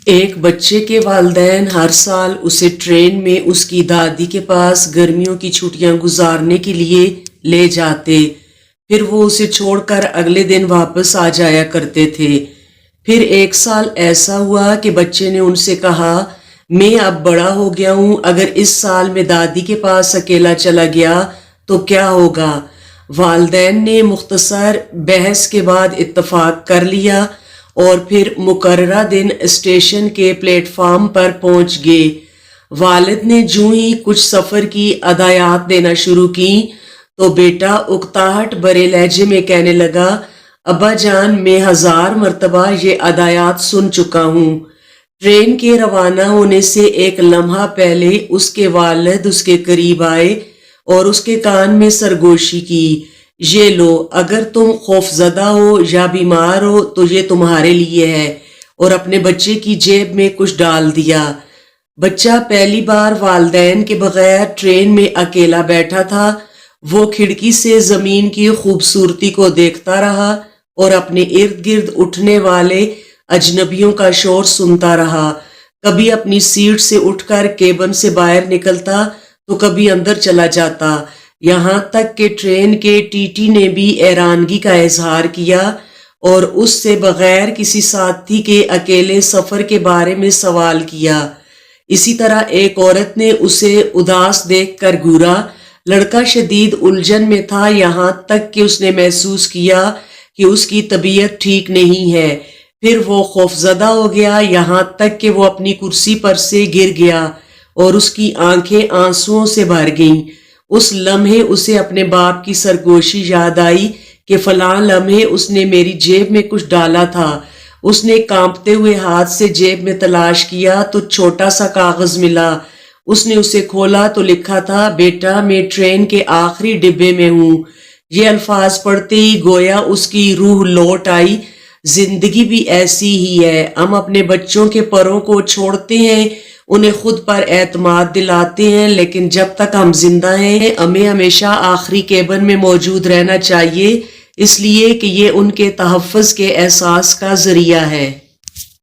ایک بچے کے والدین ہر سال اسے ٹرین میں اس کی دادی کے پاس گرمیوں کی چھٹیاں گزارنے کے لیے لے جاتے، پھر وہ اسے چھوڑ کر اگلے دن واپس آ جایا کرتے تھے۔ پھر ایک سال ایسا ہوا کہ بچے نے ان سے کہا، میں اب بڑا ہو گیا ہوں، اگر اس سال میں دادی کے پاس اکیلا چلا گیا تو کیا ہوگا؟ والدین نے مختصر بحث کے بعد اتفاق کر لیا اور پھر مقررہ دن اسٹیشن کے پلیٹ فارم پر پہنچ گئے۔ والد نے جو ہی کچھ سفر کی ادائیات دینا شروع کی تو بیٹا اکتاہٹ برے لہجے میں کہنے لگا، ابا جان، میں 1000 مرتبہ یہ ادائیات سن چکا ہوں۔ ٹرین کے روانہ ہونے سے ایک لمحہ پہلے اس کے والد اس کے قریب آئے اور اس کے کان میں سرگوشی کی، یہ لو، اگر تم خوفزدہ ہو یا بیمار ہو تو یہ تمہارے لیے ہے، اور اپنے بچے کی جیب میں کچھ ڈال دیا۔ بچہ پہلی بار والدین کے بغیر ٹرین میں اکیلا بیٹھا تھا۔ وہ کھڑکی سے زمین کی خوبصورتی کو دیکھتا رہا اور اپنے ارد گرد اٹھنے والے اجنبیوں کا شور سنتا رہا۔ کبھی اپنی سیٹ سے اٹھ کر کیبن سے باہر نکلتا تو کبھی اندر چلا جاتا، یہاں تک کہ ٹرین کے ٹی ٹی نے بھی حیرانگی کا اظہار کیا اور اس سے بغیر کسی ساتھی کے اکیلے سفر کے بارے میں سوال کیا۔ اسی طرح ایک عورت نے اسے اداس دیکھ کر گھورا۔ لڑکا شدید الجھن میں تھا، یہاں تک کہ اس نے محسوس کیا کہ اس کی طبیعت ٹھیک نہیں ہے۔ پھر وہ خوفزدہ ہو گیا، یہاں تک کہ وہ اپنی کرسی پر سے گر گیا اور اس کی آنکھیں آنسوؤں سے بھر گئیں۔ اس لمحے اسے اپنے باپ کی سرگوشی یاد آئی کہ فلاں لمحے اس نے میری جیب میں کچھ ڈالا تھا۔ اس نے کانپتے ہوئے ہاتھ سے جیب میں تلاش کیا تو چھوٹا سا کاغذ ملا۔ اس نے اسے کھولا تو لکھا تھا، بیٹا، میں ٹرین کے آخری ڈبے میں ہوں۔ یہ الفاظ پڑھتے ہی گویا اس کی روح لوٹ آئی۔ زندگی بھی ایسی ہی ہے، ہم اپنے بچوں کے پروں کو چھوڑتے ہیں، انہیں خود پر اعتماد دلاتے ہیں، لیکن جب تک ہم زندہ ہیں ہمیں ہمیشہ آخری کیبن میں موجود رہنا چاہیے، اس لیے کہ یہ ان کے تحفظ کے احساس کا ذریعہ ہے۔